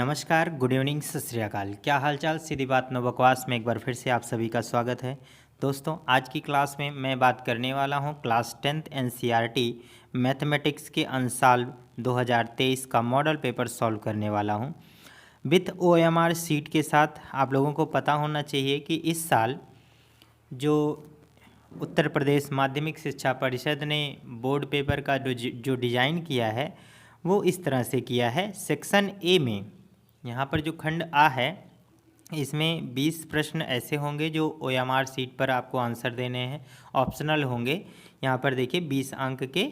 नमस्कार, good evening, सत श्री अकाल। क्या हालचाल। सीधी बात नो बकवास में एक बार फिर से आप सभी का स्वागत है। दोस्तों, आज की क्लास में मैं बात करने वाला हूं क्लास 10th एनसीईआरटी मैथमेटिक्स के अंशाल 2023 का मॉडल पेपर सॉल्व करने वाला हूं विथ ओएमआर सीट के साथ। आप लोगों को पता होना चाहिए कि इस साल जो उत्तर प्रदेश माध्यमिक शिक्षा परिषद ने बोर्ड पेपर का जो डिज़ाइन किया है वो इस तरह से किया है। सेक्शन ए में यहाँ पर जो खंड आ है इसमें 20 प्रश्न ऐसे होंगे जो ओएमआर सीट पर आपको आंसर देने हैं, ऑप्शनल होंगे। यहाँ पर देखिए 20 अंक के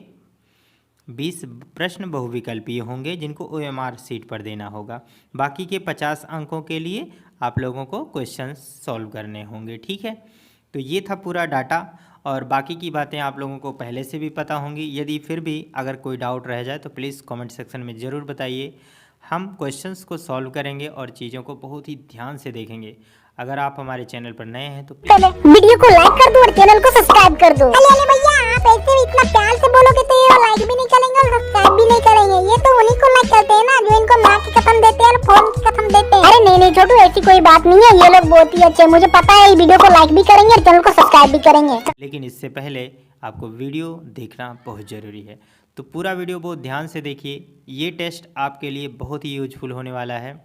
20 प्रश्न बहुविकल्पीय होंगे जिनको ओएमआर सीट पर देना होगा। बाकी के 50 अंकों के लिए आप लोगों को क्वेश्चन सॉल्व करने होंगे। ठीक है, तो ये था पूरा डाटा और बाकी की बातें आप लोगों को पहले से भी पता होंगी। यदि फिर भी अगर कोई डाउट रह जाए तो प्लीज़ कमेंट सेक्शन में ज़रूर बताइए। हम क्वेश्चंस को सॉल्व करेंगे और चीज़ों को बहुत ही ध्यान से देखेंगे। अगर आप हमारे चैनल पर नए हैं तो वीडियो को लाइक कर दो और चैनल को सब्सक्राइब कर दो। अरे भैया, आप ऐसे इतना प्यार से बोलोगे तो ये लाइक भी नहीं करेंगे और सब्सक्राइब भी नहीं करेंगे। ये तो उन्हीं को लाइक करते हैं ना जो इनको माँ की कसम देते हैं और फोन की कसम देते हैं। अरे नहीं छोटू, ऐसी कोई बात नहीं है। ये लोग बहुत ही अच्छे, मुझे पता है। वीडियो को लाइक भी करेंगे और चैनल को सब्सक्राइब भी करेंगे। लेकिन इससे पहले आपको वीडियो देखना बहुत ज़रूरी है, तो पूरा वीडियो बहुत ध्यान से देखिए। ये टेस्ट आपके लिए बहुत ही यूजफुल होने वाला है।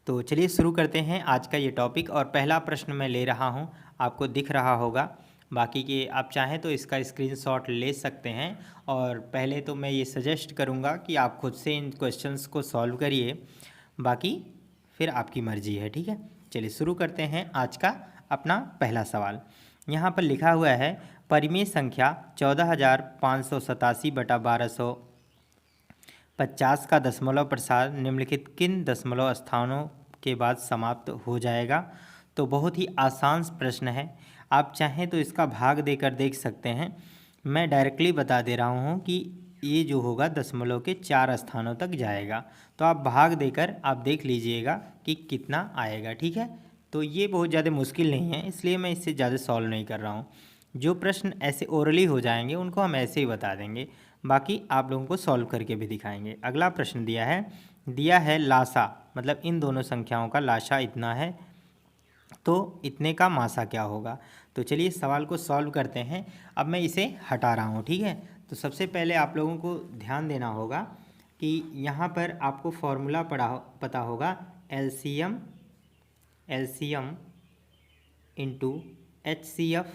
तो चलिए शुरू करते हैं आज का ये टॉपिक। और पहला प्रश्न मैं ले रहा हूँ, आपको दिख रहा होगा। बाकी के आप चाहें तो इसका स्क्रीनशॉट ले सकते हैं। और पहले तो मैं ये सजेस्ट करूँगा कि आप खुद से इन क्वेश्चंस को सॉल्व करिए, बाकी फिर आपकी मर्जी है। ठीक है, चलिए शुरू करते हैं आज का अपना पहला सवाल। यहाँ पर लिखा हुआ है परिमेय संख्या 14,587/1250 का दशमलव प्रसार निम्नलिखित किन दशमलव स्थानों के बाद समाप्त हो जाएगा। तो बहुत ही आसान प्रश्न है, आप चाहें तो इसका भाग देकर देख सकते हैं। मैं डायरेक्टली बता दे रहा हूँ कि ये जो होगा दशमलव के 4 स्थानों तक जाएगा, तो आप भाग देकर आप देख लीजिएगा कि कितना आएगा। ठीक है, तो ये बहुत ज़्यादा मुश्किल नहीं है, इसलिए मैं इससे ज़्यादा सॉल्व नहीं कर रहा हूँ। जो प्रश्न ऐसे ओरली हो जाएंगे उनको हम ऐसे ही बता देंगे, बाकी आप लोगों को सॉल्व करके भी दिखाएंगे। अगला प्रश्न दिया है लासा, मतलब इन दोनों संख्याओं का लासा इतना है, तो इतने का मासा क्या होगा। तो चलिए सवाल को सॉल्व करते हैं। अब मैं इसे हटा रहा हूँ। ठीक है, तो सबसे पहले आप लोगों को ध्यान देना होगा कि यहाँ पर आपको फॉर्मूला पता होगा एलसीएम इंटू HCF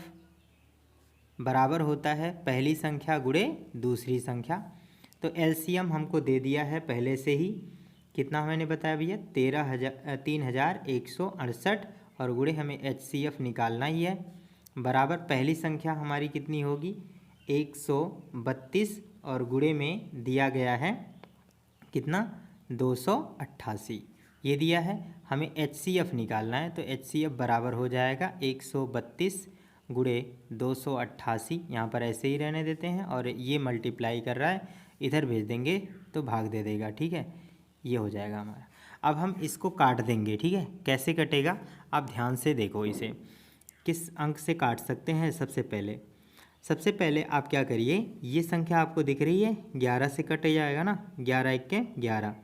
बराबर होता है पहली संख्या गुणे दूसरी संख्या। तो एलसीएम हमको दे दिया है पहले से ही, कितना मैंने बताया भैया 3168 और गुणे हमें HCF निकालना ही है। बराबर पहली संख्या हमारी कितनी होगी 132 और गुणे में दिया गया है कितना 288, ये दिया है। हमें HCF निकालना है, तो HCF बराबर हो जाएगा 132 गुणे 288। यहाँ पर ऐसे ही रहने देते हैं और ये मल्टीप्लाई कर रहा है, इधर भेज देंगे तो भाग दे देगा। ठीक है, ये हो जाएगा हमारा। अब हम इसको काट देंगे। ठीक है, कैसे कटेगा आप ध्यान से देखो, इसे किस अंक से काट सकते हैं। सबसे पहले आप क्या करिए, ये संख्या आपको दिख रही है 11 से कट जाएगा ना, 11 1 के 11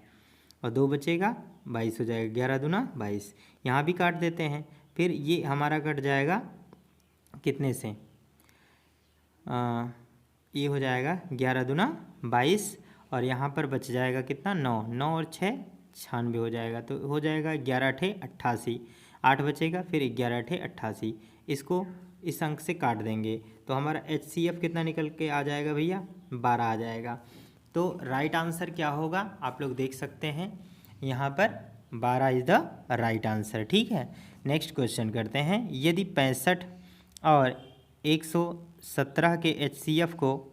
और 2 बचेगा 22 हो जाएगा, 11 दूना 22। यहाँ भी काट देते हैं, फिर ये हमारा कट जाएगा कितने से, ये हो जाएगा 11 दूना 22 और यहाँ पर बच जाएगा कितना 9, 9 और 6 96 हो जाएगा। तो हो जाएगा 11 अठे 88, 8 बचेगा, फिर 11 अठे 88। इसको इस अंक से काट देंगे तो हमारा HCF कितना निकल के आ जाएगा भैया 12 आ जाएगा। तो राइट आंसर क्या होगा आप लोग देख सकते हैं, यहाँ पर 12 इज़ द राइट आंसर। ठीक है, नेक्स्ट क्वेश्चन करते हैं। यदि 65 और 117 के HCF को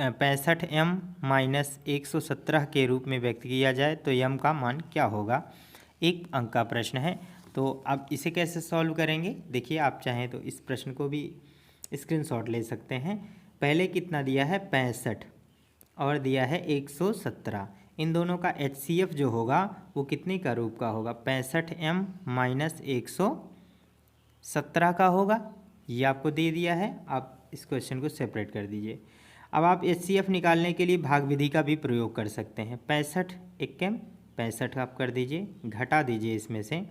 65m माइनस 117 के रूप में व्यक्त किया जाए तो m का मान क्या होगा। एक अंक का प्रश्न है, तो अब इसे कैसे सॉल्व करेंगे देखिए। आप चाहें तो इस प्रश्न को भी स्क्रीनशॉट ले सकते हैं। पहले कितना दिया है 65 और दिया है 117, इन दोनों का HCF जो होगा वो कितने का रूप का होगा 65m माइनस 117 का होगा। ये आपको दे दिया है, आप इस क्वेश्चन को सेपरेट कर दीजिए। अब आप HCF निकालने के लिए भाग विधि का भी प्रयोग कर सकते हैं। 65 एक्केम 65 आप कर दीजिए, घटा दीजिए इसमें से,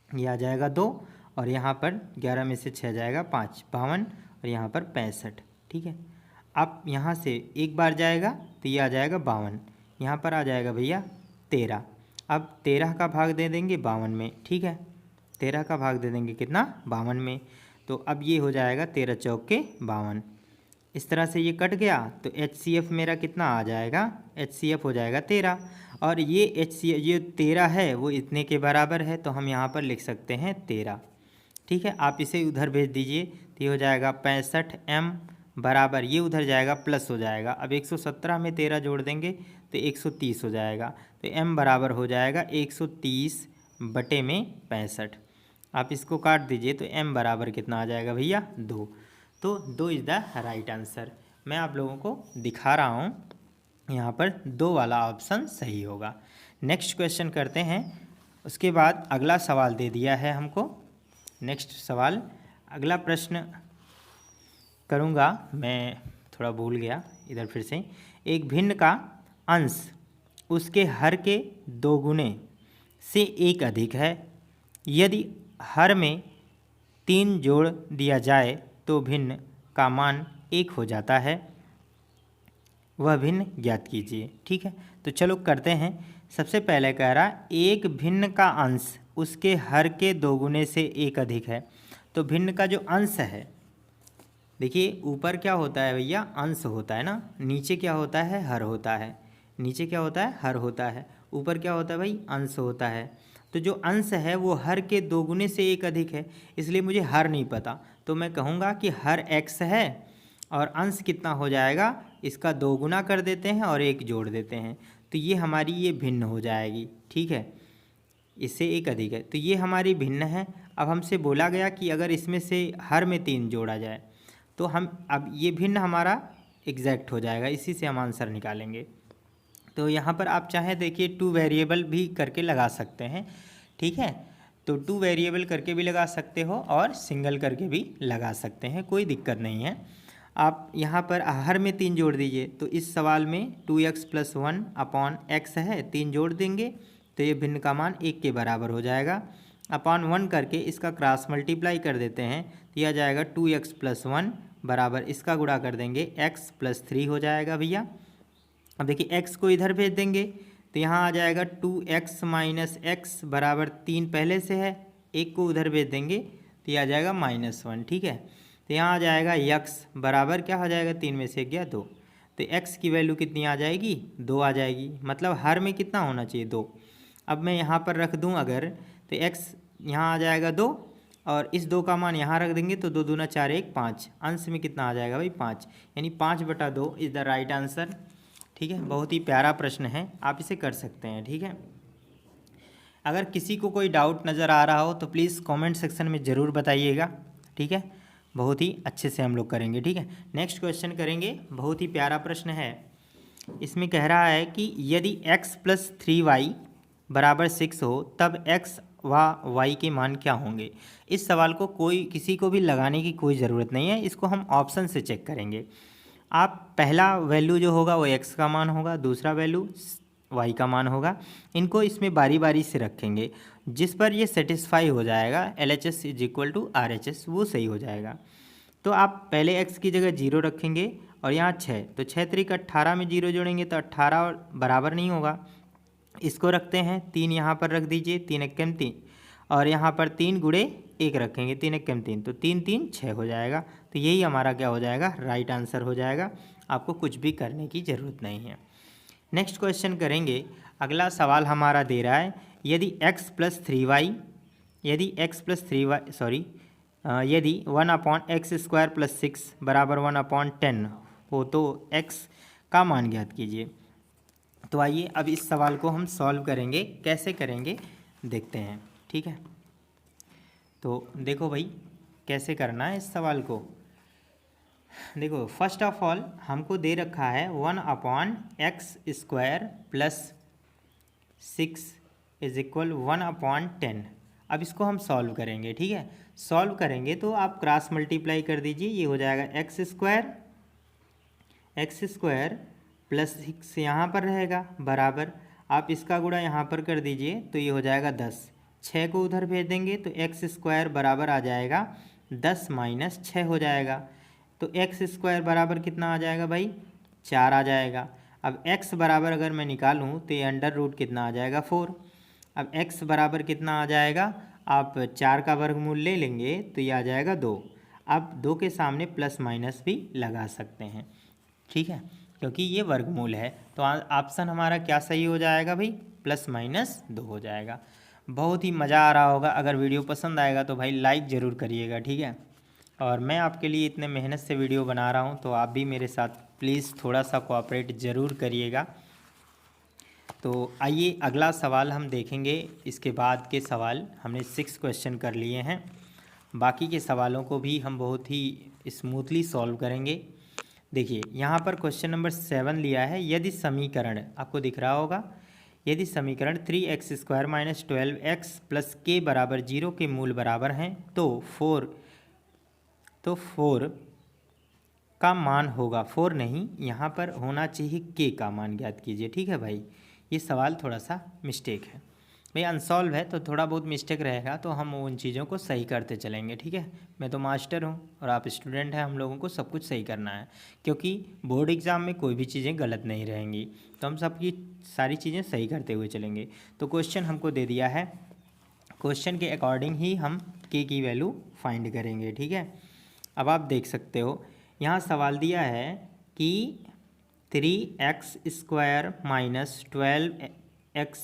ये आ जाएगा 2 और यहाँ पर 11 में से 6 जाएगा 5, 52 और यहाँ पर 65। ठीक है, अब यहाँ से एक बार जाएगा तो ये आ जाएगा 52, यहाँ पर आ जाएगा भैया 13। अब 13 का भाग दे देंगे 52 में। ठीक है, 13 का भाग दे देंगे कितना, 52 में। तो अब ये हो जाएगा 13 चौके 52। इस तरह से ये कट गया तो HCF मेरा कितना आ जाएगा, HCF हो जाएगा 13। और ये HCF ये 13 है वो इतने के बराबर है, तो हम यहाँ पर लिख सकते हैं 13। ठीक है, आप इसे उधर भेज दीजिए तो ये हो जाएगा 65M बराबर, ये उधर जाएगा प्लस हो जाएगा। अब 117 में 13 जोड़ देंगे तो 130 हो जाएगा, तो M बराबर हो जाएगा 130 में 65। आप इसको काट दीजिए तो M बराबर कितना आ जाएगा भैया, 2। तो 2 इज़ द राइट आंसर। मैं आप लोगों को दिखा रहा हूँ, यहाँ पर 2 वाला ऑप्शन सही होगा। नेक्स्ट क्वेश्चन करते हैं, उसके बाद अगला सवाल दे दिया है हमको। नेक्स्ट सवाल, अगला प्रश्न करूँगा, मैं थोड़ा भूल गया इधर फिर से। एक भिन्न का अंश उसके हर के 2 गुने से 1 अधिक है। यदि हर में 3 जोड़ दिया जाए तो भिन्न का मान 1 हो जाता है, वह भिन्न ज्ञात कीजिए। ठीक है, तो चलो करते हैं। सबसे पहले कह रहा एक भिन्न का अंश उसके हर के 2 गुने से 1 अधिक है। तो भिन्न का जो अंश है, देखिए ऊपर क्या होता है भैया, अंश होता है ना, नीचे क्या होता है, हर होता है। नीचे क्या होता है, हर होता है, ऊपर क्या होता है भाई, अंश होता है। तो जो अंश है वो हर के 2 गुने से 1 अधिक है, इसलिए मुझे हर नहीं पता, तो मैं कहूँगा कि हर x है और अंश कितना हो जाएगा, इसका 2 गुना कर देते हैं और 1 जोड़ देते हैं, तो ये हमारी ये भिन्न हो जाएगी। ठीक है, इससे 1 अधिक है, तो ये हमारी भिन्न है। अब हमसे बोला गया कि अगर इसमें से हर में 3 जोड़ा जाए तो हम, अब ये भिन्न हमारा एग्जैक्ट हो जाएगा, इसी से हम आंसर निकालेंगे। तो यहाँ पर आप चाहें देखिए 2 वेरिएबल भी करके लगा सकते हैं। ठीक है, तो 2 वेरिएबल करके भी लगा सकते हो और सिंगल करके भी लगा सकते हैं, कोई दिक्कत नहीं है। आप यहाँ पर हर में 3 जोड़ दीजिए, तो इस सवाल में 2x + 1 अपॉन x है, 3 जोड़ देंगे तो ये भिन्न का मान 1 के बराबर हो जाएगा। अपॉन 1 करके इसका क्रॉस मल्टीप्लाई कर देते हैं तो यह जाएगा 2x + 1 बराबर, इसका गुणा कर देंगे x + 3 हो जाएगा भैया। अब देखिए x को इधर भेज देंगे तो यहाँ आ जाएगा 2x - x बराबर 3 पहले से है, 1 को उधर भेज देंगे तो यह आ जाएगा -1। ठीक है, तो यहाँ आ जाएगा x बराबर क्या हो जाएगा, 3 में से 1 गया 2, तो x की वैल्यू कितनी आ जाएगी, 2 आ जाएगी। मतलब हर में कितना होना चाहिए, 2। अब मैं यहाँ पर रख दूँ अगर, तो x यहाँ आ जाएगा 2 और इस 2 का मान यहाँ रख देंगे तो 2 दूना 4 1 5, अंश में कितना आ जाएगा भाई 5, यानी 5/2 इज़ द राइट आंसर। ठीक है, बहुत ही प्यारा प्रश्न है, आप इसे कर सकते हैं। ठीक है, अगर किसी को कोई डाउट नज़र आ रहा हो तो प्लीज़ कमेंट सेक्शन में ज़रूर बताइएगा। ठीक है, बहुत ही अच्छे से हम लोग करेंगे। ठीक है, नेक्स्ट क्वेश्चन करेंगे, बहुत ही प्यारा प्रश्न है। इसमें कह रहा है कि यदि x + 3y बराबर 6 हो तब x व y के मान क्या होंगे। इस सवाल को किसी को भी लगाने की कोई ज़रूरत नहीं है, इसको हम ऑप्शन से चेक करेंगे। आप पहला वैल्यू जो होगा वो x का मान होगा, दूसरा वैल्यू y का मान होगा, इनको इसमें बारी बारी से रखेंगे, जिस पर ये सेटिस्फाई हो जाएगा LHS = RHS, वो सही हो जाएगा। तो आप पहले x की जगह 0 रखेंगे और यहाँ 6, तो 6 3 18 में 0 जोड़ेंगे तो 18 बराबर नहीं होगा, इसको रखते हैं। 3 यहाँ पर रख दीजिए, 3 एकम 3 और यहाँ पर 3 गुणे 1 रखेंगे, 3 एकम 3, तो 3 3 6 हो जाएगा। तो यही हमारा क्या हो जाएगा, राइट आंसर हो जाएगा। आपको कुछ भी करने की ज़रूरत नहीं है। नेक्स्ट क्वेश्चन करेंगे, अगला सवाल हमारा दे रहा है यदि x + 3y, यदि 1/x² + 6 बराबर 1/10 हो तो x का मान ज्ञात कीजिए। तो आइए अब इस सवाल को हम सॉल्व करेंगे, कैसे करेंगे देखते हैं। ठीक है, तो देखो भाई कैसे करना है इस सवाल को। देखो फर्स्ट ऑफ ऑल हमको दे रखा है 1/x² + 6 = 1/10। अब इसको हम सॉल्व करेंगे। ठीक है, सॉल्व करेंगे तो आप क्रॉस मल्टीप्लाई कर दीजिए, ये हो जाएगा x² एक्स स्क्वायर प्लस 6 यहाँ पर रहेगा बराबर, आप इसका गुणा यहाँ पर कर दीजिए तो ये हो जाएगा 10। 6 को उधर भेज देंगे तो एक्स स्क्वायर बराबर आ जाएगा 10 माइनस 6 हो जाएगा। तो एक्स स्क्वायर बराबर कितना आ जाएगा भाई, 4 आ जाएगा। अब x बराबर अगर मैं निकालूं तो ये अंडर रूट कितना आ जाएगा 4। अब x बराबर कितना आ जाएगा, आप 4 का वर्गमूल ले लेंगे तो ये आ जाएगा 2। अब 2 के सामने प्लस माइनस भी लगा सकते हैं, ठीक है, क्योंकि ये वर्गमूल है। तो ऑप्शन हमारा क्या सही हो जाएगा भाई, प्लस माइनस 2 हो जाएगा। बहुत ही मज़ा आ रहा होगा। अगर वीडियो पसंद आएगा तो भाई लाइक ज़रूर करिएगा, ठीक है। और मैं आपके लिए इतने मेहनत से वीडियो बना रहा हूँ तो आप भी मेरे साथ प्लीज़ थोड़ा सा कोऑपरेट ज़रूर करिएगा। तो आइए अगला सवाल हम देखेंगे। इसके बाद के सवाल हमने 6 क्वेश्चन कर लिए हैं, बाकी के सवालों को भी हम बहुत ही स्मूथली सॉल्व करेंगे। देखिए यहाँ पर क्वेश्चन नंबर 7 लिया है। यदि समीकरण आपको दिख रहा होगा, यदि समीकरण 3x² माइनस 12x प्लस के बराबर 0 के मूल बराबर हैं तो 4 का मान होगा, 4 नहीं, यहाँ पर होना चाहिए के का मान ज्ञात कीजिए, ठीक है भाई। ये सवाल थोड़ा सा मिस्टेक है भाई, अनसॉल्व है तो थोड़ा बहुत मिस्टेक रहेगा, तो हम उन चीज़ों को सही करते चलेंगे, ठीक है। मैं तो मास्टर हूँ और आप स्टूडेंट हैं, हम लोगों को सब कुछ सही करना है, क्योंकि बोर्ड एग्ज़ाम में कोई भी चीज़ें गलत नहीं रहेंगी, तो हम सबकी सारी चीज़ें सही करते हुए चलेंगे। तो क्वेश्चन हमको दे दिया है, क्वेश्चन के अकॉर्डिंग ही हम के की वैल्यू फाइंड करेंगे, ठीक है। अब आप देख सकते हो यहाँ सवाल दिया है कि 3x² माइनस 12x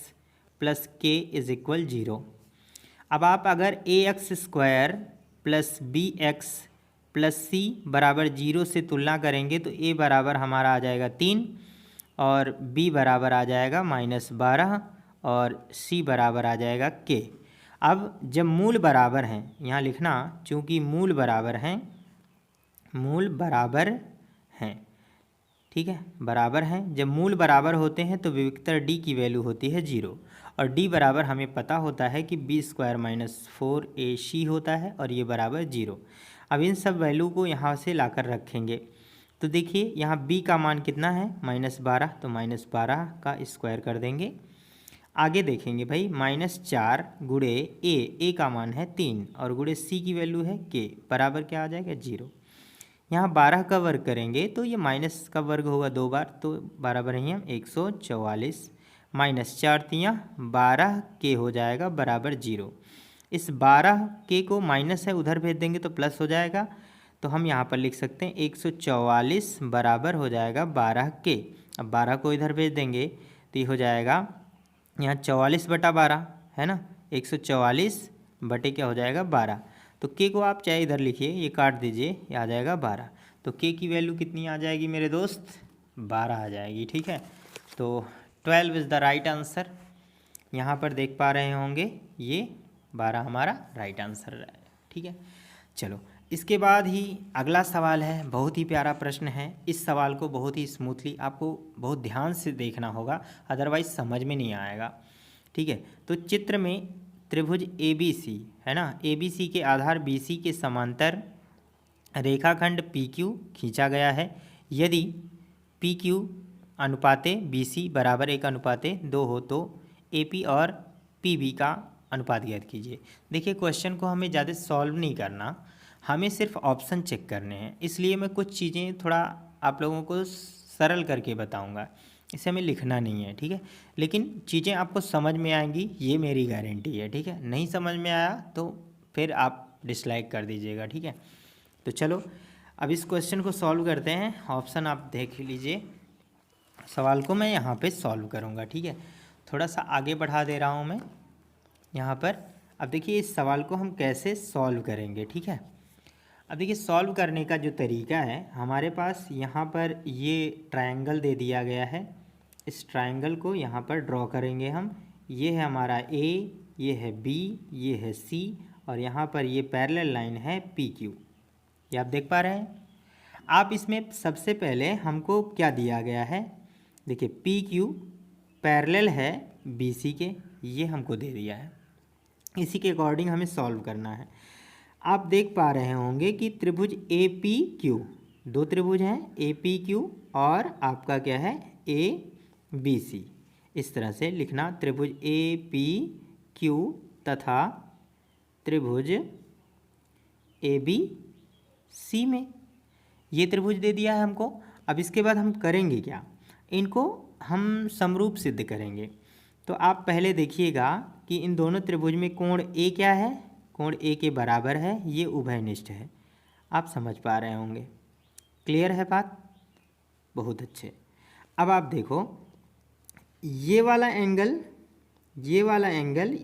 प्लस के इज इक्वल 0। अब आप अगर ax² plus bx plus c बराबर 0 से तुलना करेंगे तो a बराबर हमारा आ जाएगा 3 और b बराबर आ जाएगा -12 और c बराबर आ जाएगा k। अब जब मूल बराबर हैं, यहाँ लिखना, चूँकि मूल बराबर हैं, ठीक है, बराबर हैं। जब मूल बराबर होते हैं तो विविक्तर d की वैल्यू होती है 0 और d बराबर हमें पता होता है कि b² माइनस 4ac होता है और ये बराबर 0। अब इन सब वैल्यू को यहाँ से लाकर रखेंगे तो देखिए यहाँ b का मान कितना है, -12, तो -12 का स्क्वायर कर देंगे। आगे देखेंगे भाई, -4 गुणे a का मान है 3 और गुणे c की वैल्यू है k, बराबर क्या आ जाएगा 0। यहाँ 12 का वर्ग करेंगे तो ये माइनस का वर्ग होगा 2 बार, तो बराबर ही हम 144 -4 तियाँ 12 के हो जाएगा बराबर 0। इस 12 के को माइनस है उधर भेज देंगे तो प्लस हो जाएगा, तो हम यहाँ पर लिख सकते हैं 144 बराबर हो जाएगा 12 के। अब 12 को इधर भेज देंगे तो ये हो जाएगा यहाँ 44/12 है ना, 144 बटे क्या हो जाएगा 12। तो के को आप चाहे इधर लिखिए, ये काट दीजिए, ये आ जाएगा 12। तो के की वैल्यू कितनी आ जाएगी मेरे दोस्त, 12 आ जाएगी, ठीक है। तो 12 इज़ द राइट आंसर। यहाँ पर देख पा रहे होंगे ये 12 हमारा राइट आंसर है, ठीक है। चलो इसके बाद ही अगला सवाल है, बहुत ही प्यारा प्रश्न है। इस सवाल को बहुत ही स्मूथली आपको बहुत ध्यान से देखना होगा, अदरवाइज समझ में नहीं आएगा, ठीक है। तो चित्र में त्रिभुज ABC है ना, ABC के आधार BC के समांतर रेखाखंड PQ खींचा गया है। यदि PQ अनुपाते BC बराबर 1:2 हो तो AP और PB का अनुपात ज्ञात कीजिए। देखिए क्वेश्चन को हमें ज़्यादा सॉल्व नहीं करना, हमें सिर्फ ऑप्शन चेक करने हैं, इसलिए मैं कुछ चीज़ें थोड़ा आप लोगों को सरल करके बताऊंगा, इसे हमें लिखना नहीं है, ठीक है। लेकिन चीज़ें आपको समझ में आएंगी, ये मेरी गारंटी है, ठीक है। नहीं समझ में आया तो फिर आप डिसलाइक कर दीजिएगा, ठीक है। तो चलो अब इस क्वेश्चन को सॉल्व करते हैं। ऑप्शन आप देख लीजिए, सवाल को मैं यहाँ पे सॉल्व करूँगा, ठीक है। थोड़ा सा आगे बढ़ा दे रहा हूँ मैं यहाँ पर। अब देखिए इस सवाल को हम कैसे सॉल्व करेंगे, ठीक है। अब देखिए सॉल्व करने का जो तरीका है, हमारे पास यहाँ पर ये ट्रायंगल दे दिया गया है, इस ट्रायंगल को यहाँ पर ड्रॉ करेंगे हम। ये है हमारा A, ये है B, ये है C और यहाँ पर ये पैरेलल लाइन है PQ, ये आप देख पा रहे हैं। आप इसमें सबसे पहले हमको क्या दिया गया है, देखिए PQ पैरेलल है BC के, ये हमको दे दिया है। इसी के अकॉर्डिंग हमें सॉल्व करना है। आप देख पा रहे होंगे कि त्रिभुज APQ दो त्रिभुज हैं ए पी क्यू और आपका क्या है ए बी सी। इस तरह से लिखना, त्रिभुज ए पी क्यू तथा त्रिभुज ए बी सी में ये त्रिभुज दे दिया है हमको। अब इसके बाद हम करेंगे क्या, इनको हम समरूप सिद्ध करेंगे। तो आप पहले देखिएगा कि इन दोनों त्रिभुज में कोण ए क्या है, कोण ए के बराबर है, ये उभयनिष्ठ है। आप समझ पा रहे होंगे, क्लियर है बात, बहुत अच्छे। अब आप देखो ये वाला एंगल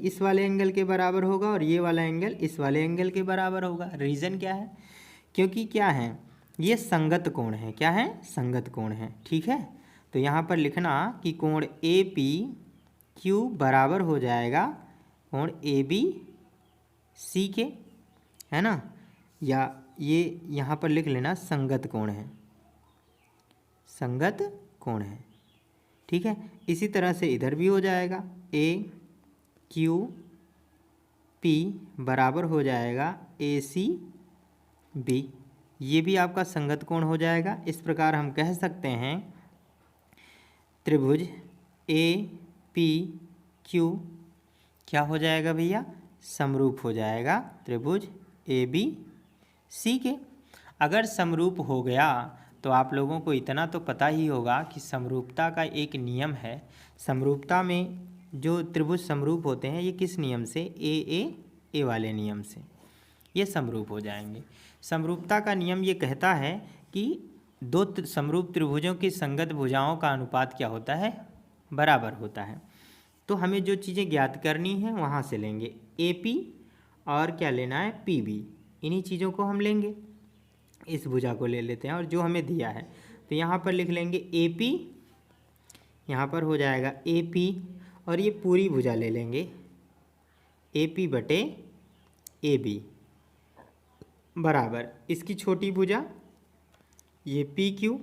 इस वाले एंगल के बराबर होगा और ये वाला एंगल इस वाले एंगल के बराबर होगा। रीज़न क्या है, क्योंकि क्या है ये संगत कोण है, क्या है संगत कोण है, ठीक है। तो यहाँ पर लिखना कि कोण ए पी क्यू बराबर हो जाएगा कोण ए बी सी के, है ना, या ये यहाँ पर लिख लेना संगत कोण है, संगत कोण है, ठीक है। इसी तरह से इधर भी हो जाएगा ए क्यू पी बराबर हो जाएगा ए सी बी, ये भी आपका संगत कोण हो जाएगा। इस प्रकार हम कह सकते हैं त्रिभुज ए पी क्यू क्या हो जाएगा भैया, समरूप हो जाएगा त्रिभुज ए बी सी के। अगर समरूप हो गया तो आप लोगों को इतना तो पता ही होगा कि समरूपता का एक नियम है। समरूपता में जो त्रिभुज समरूप होते हैं ये किस नियम से, ए वाले नियम से ये समरूप हो जाएंगे। समरूपता का नियम ये कहता है कि दो समरूप त्रिभुजों की संगत भुजाओं का अनुपात क्या होता है, बराबर होता है। तो हमें जो चीज़ें ज्ञात करनी है वहाँ से लेंगे, ए पी और क्या लेना है पी बी, इन्हीं चीज़ों को हम लेंगे। इस भुजा को ले लेते हैं और जो हमें दिया है तो यहाँ पर लिख लेंगे ए पी, यहाँ पर हो जाएगा ए पी और ये पूरी भुजा ले लेंगे ए पी बटे ए बी बराबर इसकी छोटी भुजा ये पी क्यू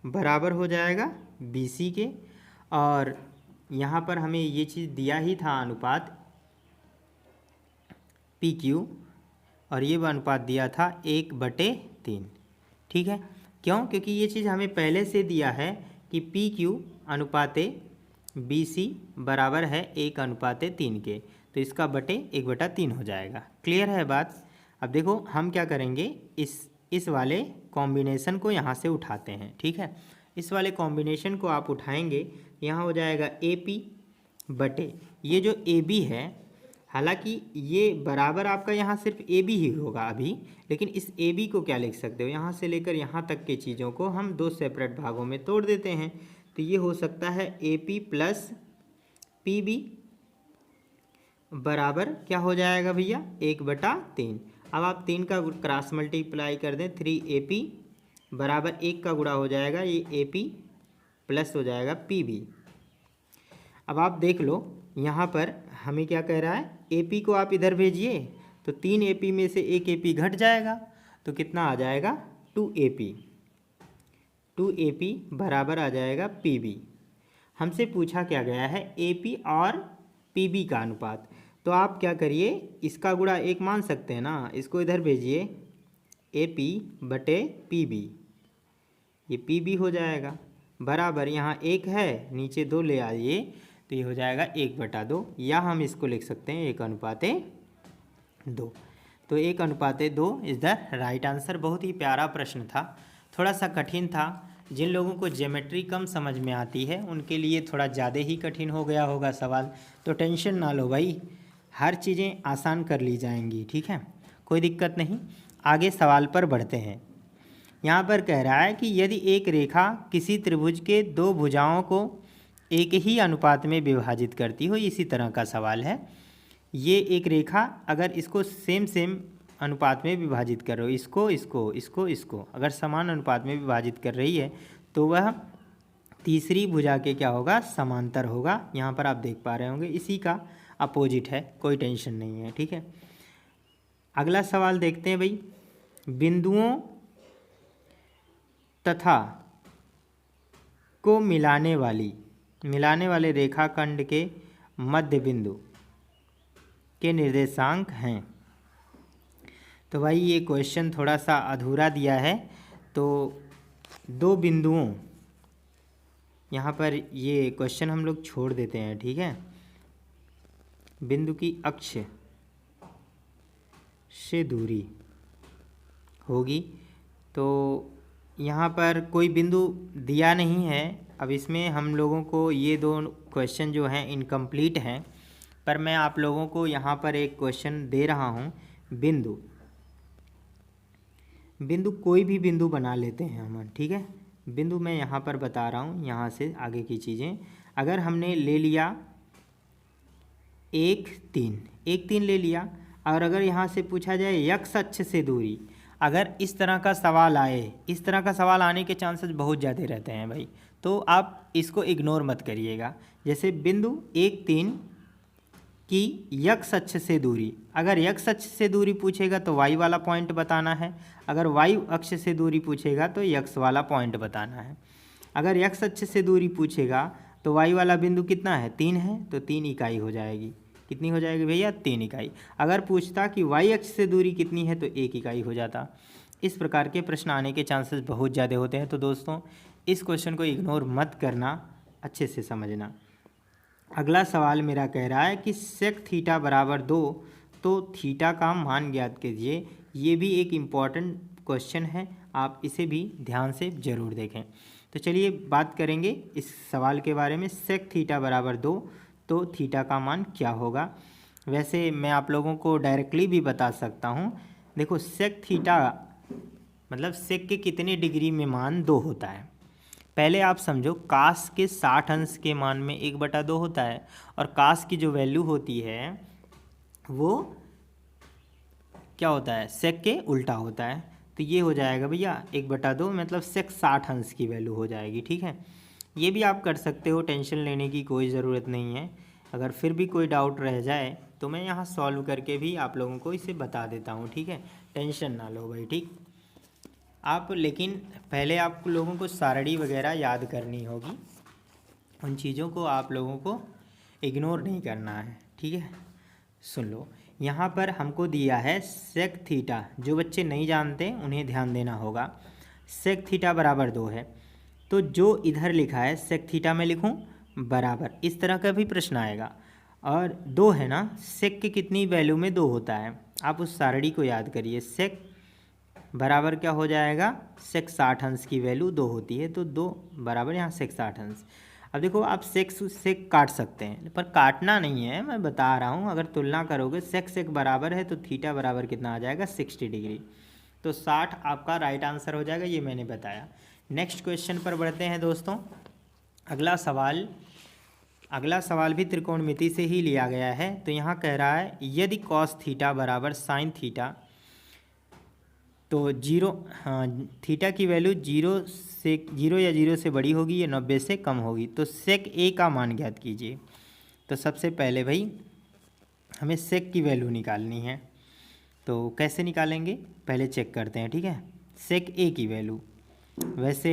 बराबर हो जाएगा बी सी के। और यहाँ पर हमें ये चीज़ दिया ही था अनुपात पी क्यू, और ये अनुपात दिया था 1/3, ठीक है। क्यों, क्योंकि ये चीज़ हमें पहले से दिया है कि पी क्यू अनुपाते बी सी बराबर है 1/3 के, तो इसका बटे 1/3 हो जाएगा। क्लियर है बात। अब देखो हम क्या करेंगे, इस वाले कॉम्बिनेशन को यहाँ से उठाते हैं, ठीक है। इस वाले कॉम्बिनेशन को आप उठाएंगे, यहाँ हो जाएगा ए पी बटे ये जो ए बी है, हालांकि ये बराबर आपका यहाँ सिर्फ ए बी ही होगा अभी, लेकिन इस ए बी को क्या लिख सकते हो, यहाँ से लेकर यहाँ तक के चीज़ों को हम दो सेपरेट भागों में तोड़ देते हैं। तो ये हो सकता है A P plus P B बराबर क्या हो जाएगा भैया 1/3। अब आप 3 का क्रॉस मल्टीप्लाई कर दें, 3AP बराबर 1 का गुणा हो जाएगा ये AP प्लस हो जाएगा PB। अब आप देख लो यहाँ पर हमें क्या कह रहा है, AP को आप इधर भेजिए तो 3AP में से 1AP घट जाएगा, तो कितना आ जाएगा 2AP। 2AP बराबर आ जाएगा PB। हमसे पूछा क्या गया है AP और PB का अनुपात, तो आप क्या करिए इसका गुणा 1 मान सकते हैं ना, इसको इधर भेजिए AP बटे PB, ये PB हो जाएगा बराबर यहाँ 1 है नीचे 2 ले आइए तो ये हो जाएगा 1/2, या हम इसको लिख सकते हैं 1/2। तो 1/2 इज़ द राइट आंसर। बहुत ही प्यारा प्रश्न था, थोड़ा सा कठिन था। जिन लोगों को ज्योमेट्री कम समझ में आती है उनके लिए थोड़ा ज़्यादा ही कठिन हो गया होगा सवाल, तो टेंशन ना लो भाई, हर चीज़ें आसान कर ली जाएंगी, ठीक है, कोई दिक्कत नहीं। आगे सवाल पर बढ़ते हैं। यहाँ पर कह रहा है कि यदि एक रेखा किसी त्रिभुज के दो भुजाओं को एक ही अनुपात में विभाजित करती हो, इसी तरह का सवाल है। ये एक रेखा अगर इसको सेम अनुपात में विभाजित कर रहे हो, इसको अगर समान अनुपात में विभाजित कर रही है तो वह तीसरी भुजा के क्या होगा, समांतर होगा। यहाँ पर आप देख पा रहे होंगे इसी का अपोजिट है, कोई टेंशन नहीं है, ठीक है। अगला सवाल देखते हैं भाई, बिंदुओं तथा को मिलाने वाले रेखाखंड के मध्य बिंदु के निर्देशांक हैं। तो भाई ये क्वेश्चन थोड़ा सा अधूरा दिया है, तो दो बिंदुओं, यहाँ पर ये क्वेश्चन हम लोग छोड़ देते हैं, ठीक है। बिंदु की अक्ष से दूरी होगी, तो यहाँ पर कोई बिंदु दिया नहीं है। अब इसमें हम लोगों को ये दो क्वेश्चन जो हैं इनकम्प्लीट हैं, पर मैं आप लोगों को यहाँ पर एक क्वेश्चन दे रहा हूँ। बिंदु कोई भी बिंदु बना लेते हैं हम, ठीक है। बिंदु मैं यहाँ पर बता रहा हूँ, यहाँ से आगे की चीज़ें। अगर हमने ले लिया 1 3 ले लिया, और अगर यहाँ से पूछा जाए यक्ष अक्ष से दूरी, अगर इस तरह का सवाल आए, इस तरह का सवाल आने के चांसेस बहुत ज़्यादा रहते हैं भाई, तो आप इसको इग्नोर मत करिएगा। जैसे बिंदु 1 3 की यक्ष अक्ष से दूरी, अगर यक्ष अक्ष से दूरी पूछेगा तो वाई वाला पॉइंट बताना है, अगर वाई अक्ष से दूरी पूछेगा तो यक्ष वाला पॉइंट बताना है। अगर यक्ष अक्ष से दूरी पूछेगा तो वाई वाला बिंदु कितना है, 3 है, तो 3 इकाई हो जाएगी। कितनी हो जाएगी भैया, 3 इकाई। अगर पूछता कि वाई अक्ष से दूरी कितनी है तो 1 इकाई हो जाता। इस प्रकार के प्रश्न आने के चांसेस बहुत ज़्यादा होते हैं। तो दोस्तों इस क्वेश्चन को इग्नोर मत करना, अच्छे से समझना। अगला सवाल मेरा कह रहा है कि सेक थीटा बराबर 2, तो थीटा का मान ज्ञात कीजिए। ये भी एक इम्पॉर्टेंट क्वेश्चन है, आप इसे भी ध्यान से ज़रूर देखें। तो चलिए बात करेंगे इस सवाल के बारे में। सेक थीटा बराबर 2, तो थीटा का मान क्या होगा। वैसे मैं आप लोगों को डायरेक्टली भी बता सकता हूँ। देखो सेक थीटा मतलब सेक के कितने डिग्री में मान 2 होता है। पहले आप समझो, कास के 60 अंश के मान में 1/2 होता है, और कास की जो वैल्यू होती है वो क्या होता है, सेक के उल्टा होता है। तो ये हो जाएगा भैया 1/2, मतलब सेक 60 अंश की वैल्यू हो जाएगी, ठीक है। ये भी आप कर सकते हो, टेंशन लेने की कोई ज़रूरत नहीं है। अगर फिर भी कोई डाउट रह जाए तो मैं यहाँ सॉल्व करके भी आप लोगों को इसे बता देता हूँ, ठीक है। टेंशन ना लो भाई, ठीक। आप लेकिन पहले आप लोगों को सारणी वगैरह याद करनी होगी, उन चीज़ों को आप लोगों को इग्नोर नहीं करना है, ठीक है। सुन लो, यहाँ पर हमको दिया है सेक थीटा। जो बच्चे नहीं जानते उन्हें ध्यान देना होगा। सेक थीटा बराबर 2 है, तो जो इधर लिखा है सेक थीटा में लिखूँ बराबर, इस तरह का भी प्रश्न आएगा। और 2 है ना, सेक की कितनी वैल्यू में 2 होता है, आप उस सारणी को याद करिए। सेक बराबर क्या हो जाएगा, सेक 60 अंश की वैल्यू 2 होती है, तो 2 बराबर यहाँ सेक 60 अंश। अब देखो आप सेक काट सकते हैं, पर काटना नहीं है, मैं बता रहा हूँ। अगर तुलना करोगे सेक बराबर है तो थीटा बराबर कितना आ जाएगा, 60 डिग्री। तो 60 आपका राइट आंसर हो जाएगा, ये मैंने बताया। नेक्स्ट क्वेश्चन पर बढ़ते हैं दोस्तों। अगला सवाल भी त्रिकोणमिति से ही लिया गया है। तो यहाँ कह रहा है यदि कॉस थीटा बराबर साइन थीटा, तो थीटा की वैल्यू 0 या 0 से बड़ी होगी या 90 से कम होगी, तो सेक ए का मान ज्ञात कीजिए। तो सबसे पहले भाई हमें सेक की वैल्यू निकालनी है। तो कैसे निकालेंगे, पहले चेक करते हैं, ठीक है। सेक ए की वैल्यू, वैसे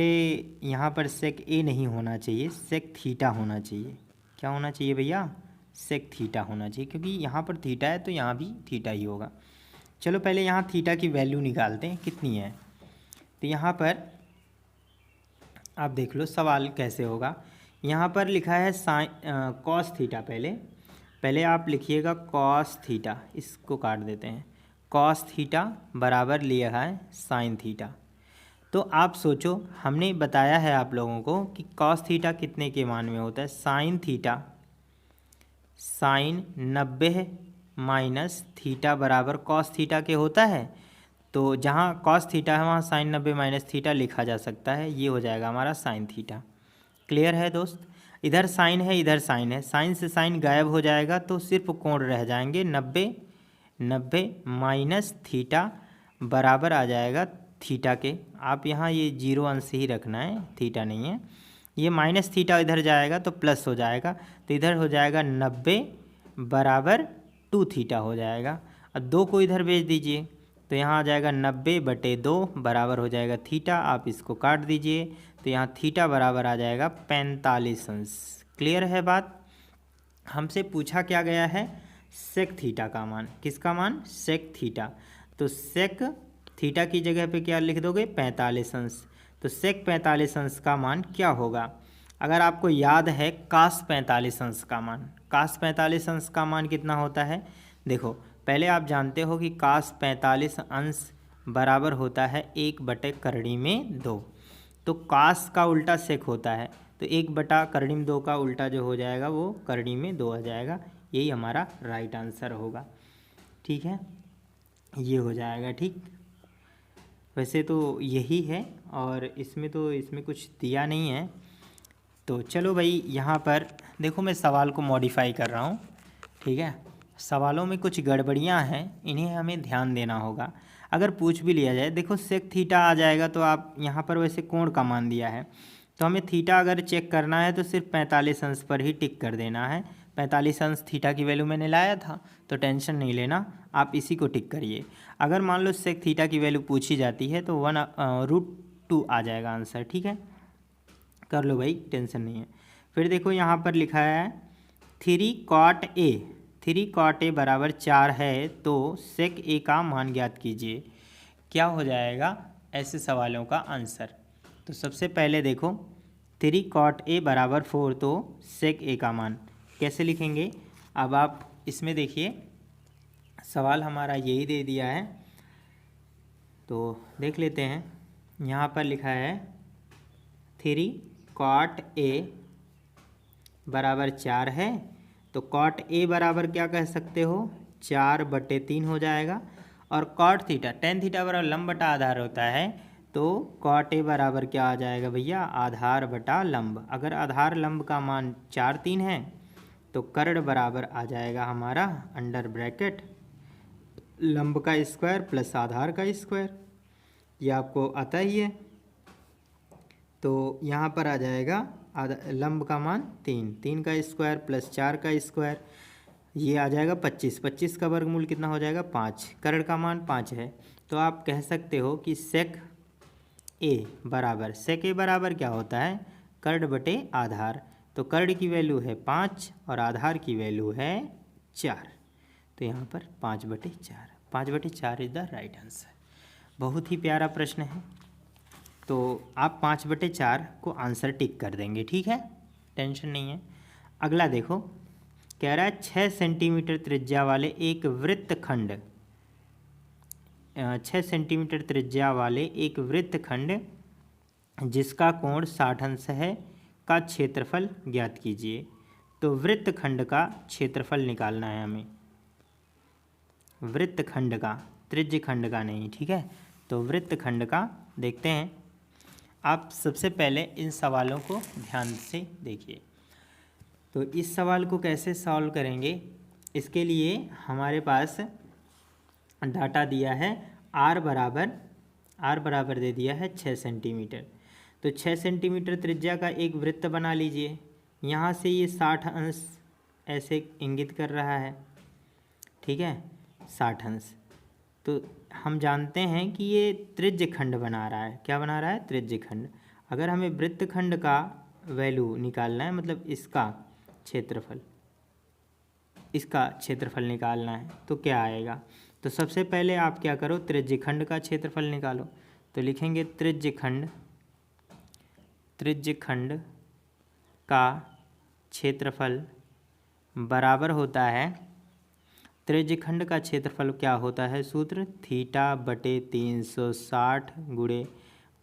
यहाँ पर सेक ए नहीं होना चाहिए, सेक थीटा होना चाहिए। क्या होना चाहिए भैया, सेक थीटा होना चाहिए, क्योंकि यहाँ पर थीटा है तो यहाँ भी थीटा ही होगा। चलो पहले यहाँ थीटा की वैल्यू निकालते हैं कितनी है। तो यहाँ पर आप देख लो सवाल कैसे होगा। यहाँ पर लिखा है कॉस थीटा। पहले आप लिखिएगा कॉस थीटा, इसको काट देते हैं। कॉस थीटा बराबर लिया है साइन थीटा। तो आप सोचो, हमने बताया है आप लोगों को कि कॉस थीटा कितने के मान में होता है। साइन 90 माइनस थीटा बराबर कॉस थीटा के होता है। तो जहाँ कॉस थीटा है वहाँ साइन 90 माइनस थीटा लिखा जा सकता है। ये हो जाएगा हमारा साइन थीटा। क्लियर है दोस्त, इधर साइन है इधर साइन है, साइन से साइन गायब हो जाएगा तो सिर्फ कोण रह जाएंगे। 90 माइनस थीटा बराबर आ जाएगा थीटा के। आप यहाँ ये 0 अंश ही रखना है, थीटा नहीं है। ये माइनस थीटा इधर जाएगा तो प्लस हो जाएगा, तो इधर हो जाएगा 90 बराबर 2 थीटा हो जाएगा। और 2 को इधर भेज दीजिए तो यहाँ आ जाएगा 90/2 बराबर हो जाएगा थीटा। आप इसको काट दीजिए तो यहाँ थीटा बराबर आ जाएगा 45 अंश। क्लियर है बात। हमसे पूछा क्या गया है, सेक थीटा का मान। किसका मान, सेक थीटा। तो सेक थीटा की जगह पे क्या लिख दोगे 45 अंश। तो सेक 45 अंश का मान क्या होगा? अगर आपको याद है कास 45 अंश का मान, कास 45 अंश का मान कितना होता है? देखो पहले आप जानते हो कि कास 45 अंश बराबर होता है 1/2। तो कास का उल्टा सेक होता है, तो 1/2 का उल्टा जो हो जाएगा वो करड़ी में 2 आ जाएगा। यही हमारा राइट आंसर होगा। ठीक है, ये हो जाएगा। ठीक, वैसे तो यही है और इसमें कुछ दिया नहीं है। तो चलो भाई, यहाँ पर देखो मैं सवाल को मॉडिफाई कर रहा हूँ। ठीक है, सवालों में कुछ गड़बड़ियाँ हैं, इन्हें हमें ध्यान देना होगा। अगर पूछ भी लिया जाए, देखो सेक थीटा आ जाएगा, तो आप यहाँ पर वैसे कोण का मान दिया है, तो हमें थीटा अगर चेक करना है तो सिर्फ 45 अंश पर ही टिक कर देना है। 45 अंश थीटा की वैल्यू मैंने लाया था, तो टेंशन नहीं लेना, आप इसी को टिक करिए। अगर मान लो सेक थीटा की वैल्यू पूछी जाती है तो 1/√2 आ जाएगा आंसर। ठीक है, कर लो भाई, टेंशन नहीं है। फिर देखो यहाँ पर लिखा है 3 cot A, 3 cot A बराबर 4 है, तो सेक A का मान ज्ञात कीजिए। क्या हो जाएगा ऐसे सवालों का आंसर? तो सबसे पहले देखो 3 cot A बराबर 4, तो सेक A का मान कैसे लिखेंगे? अब आप इसमें देखिए, सवाल हमारा यही दे दिया है, तो देख लेते हैं। यहाँ पर लिखा है 3 cot A बराबर 4 है, तो cot A बराबर क्या कह सकते हो? 4/3 हो जाएगा। और cot थीटा, tan थीटा बराबर लंब बटा आधार होता है, तो cot A बराबर क्या आ जाएगा भैया? आधार बटा लंब। अगर आधार लंब का मान 4/3 है तो कर्ण बराबर आ जाएगा हमारा अंडर ब्रैकेट लंब का स्क्वायर प्लस आधार का स्क्वायर। ये आपको आता ही है, तो यहाँ पर आ जाएगा लंब का मान 3 का स्क्वायर प्लस 4 का स्क्वायर, ये आ जाएगा 25। 25 का वर्गमूल कितना हो जाएगा? 5। कर्ण का मान 5 है, तो आप कह सकते हो कि सेक ए बराबर क्या होता है? कर्ण बटे आधार। तो कर्ण की वैल्यू है 5 और आधार की वैल्यू है 4, तो यहाँ पर 5/4। 5/4 इज द राइट आंसर। बहुत ही प्यारा प्रश्न है, तो आप 5/4 को आंसर टिक कर देंगे। ठीक है, टेंशन नहीं है। अगला देखो, कह रहा है 6 सेंटीमीटर त्रिज्या वाले एक वृत्तखंड, 6 सेंटीमीटर त्रिज्या वाले एक वृत्तखंड जिसका कोण 60 अंश है का क्षेत्रफल ज्ञात कीजिए। तो वृत्तखंड का क्षेत्रफल निकालना है हमें, वृत्तखंड का, त्रिज्यखंड का नहीं। ठीक है, तो वृत्तखंड का देखते हैं। आप सबसे पहले इन सवालों को ध्यान से देखिए। तो इस सवाल को कैसे सॉल्व करेंगे, इसके लिए हमारे पास डाटा दिया है r बराबर दे दिया है 6 सेंटीमीटर। तो 6 सेंटीमीटर त्रिज्या का एक वृत्त बना लीजिए। यहाँ से ये 60 अंश ऐसे इंगित कर रहा है। ठीक है, 60 अंश। तो हम जानते हैं कि ये त्रिज्यखंड बना रहा है। क्या बना रहा है? त्रिज्यखंड। अगर हमें वृत्तखंड का वैल्यू निकालना है, मतलब इसका क्षेत्रफल निकालना है, तो क्या आएगा? तो सबसे पहले आप क्या करो, त्रिज्यखंड का क्षेत्रफल निकालो। तो लिखेंगे त्रिज्यखंड का क्षेत्रफल बराबर होता है, त्रिज्यखंड का क्षेत्रफल क्या होता है? सूत्र θ/360 गुणे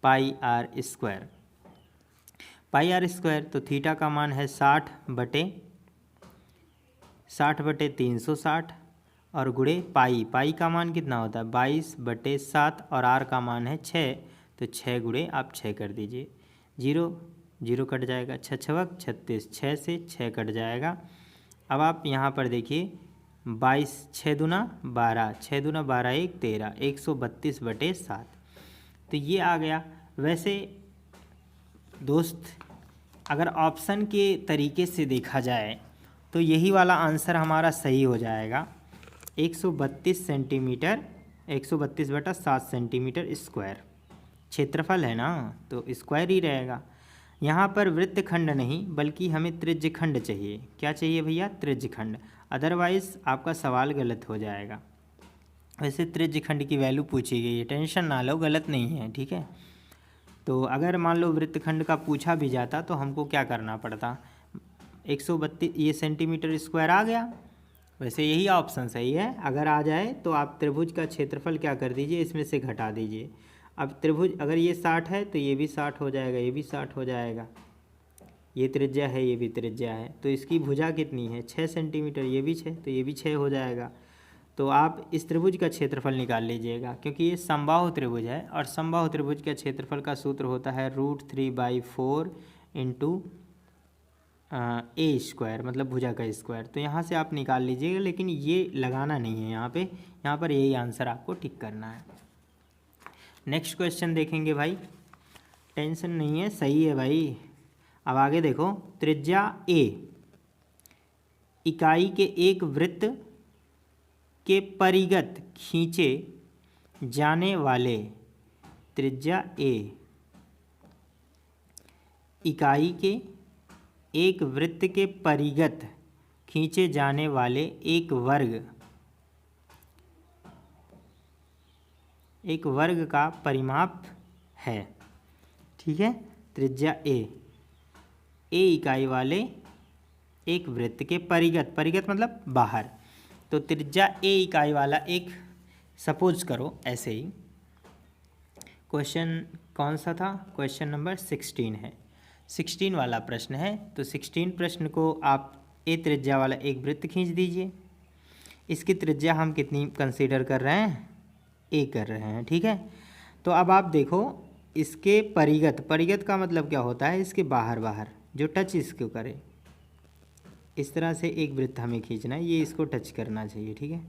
πr²। πr², तो थीटा का मान है 60/360 और गुणे पाई का मान कितना होता है? 22/7 और r का मान है 6, तो 6 गुणे आप 6 कर दीजिए। 0 कट जाएगा, 6 छवक 36, 6 से 6 कट जाएगा। अब आप यहाँ पर देखिए 22, 6 दूना 12, 6 दूना 12, 1 13, 132/7, तो ये आ गया। वैसे दोस्त, अगर ऑप्शन के तरीके से देखा जाए तो यही वाला आंसर हमारा सही हो जाएगा। 132 सेंटीमीटर, 132/7 सेंटीमीटर स्क्वायर क्षेत्रफल है ना, तो स्क्वायर ही रहेगा। यहाँ पर वृत्तखंड नहीं बल्कि हमें त्रिज्यखंड चाहिए। क्या चाहिए भैया? त्रिज्यखंड, अदरवाइज़ आपका सवाल गलत हो जाएगा। वैसे त्रिज्यखंड की वैल्यू पूछी गई है, टेंशन ना लो, गलत नहीं है, ठीक है। तो अगर मान लो वृत्तखंड का पूछा भी जाता तो हमको क्या करना पड़ता, 132 ये सेंटीमीटर स्क्वायर आ गया। वैसे यही ऑप्शन सही है, अगर आ जाए तो आप त्रिभुज का क्षेत्रफल क्या कर दीजिए, इसमें से घटा दीजिए। अब त्रिभुज अगर ये 60 है तो ये भी 60 हो जाएगा, ये भी 60 हो जाएगा, ये त्रिज्या है, ये भी त्रिज्या है, तो इसकी भुजा कितनी है 6 सेंटीमीटर, ये भी 6, तो ये भी 6 हो जाएगा। तो आप इस त्रिभुज का क्षेत्रफल निकाल लीजिएगा, क्योंकि ये समबाहु त्रिभुज है और समबाहु त्रिभुज का क्षेत्रफल का सूत्र होता है √3/4 इंटू A², मतलब भुजा का स्क्वायर। तो यहाँ से आप निकाल लीजिएगा, लेकिन ये लगाना नहीं है यहाँ पर यही आंसर आपको टिक करना है। नेक्स्ट क्वेश्चन देखेंगे भाई, टेंशन नहीं है, सही है भाई। अब आगे देखो, त्रिज्या A इकाई के एक वृत्त के परिगत खींचे जाने वाले, त्रिज्या A इकाई के एक वृत्त के परिगत खींचे जाने वाले एक वर्ग का परिमाप है, ठीक है। त्रिज्या A इकाई वाले एक वृत्त के परिगत मतलब बाहर, तो त्रिज्या A इकाई वाला एक, सपोज करो ऐसे ही, क्वेश्चन कौन सा था, क्वेश्चन नंबर 16 है, 16 वाला प्रश्न है। तो 16 प्रश्न को आप A त्रिज्या वाला एक वृत्त खींच दीजिए। इसकी त्रिज्या हम कितनी कंसीडर कर रहे हैं, A कर रहे हैं, ठीक है। तो अब आप देखो, इसके परिगत का मतलब क्या होता है, इसके बाहर जो टच इसको करे, इस तरह से एक वृत्त हमें खींचना है, ये इसको टच करना चाहिए, ठीक है।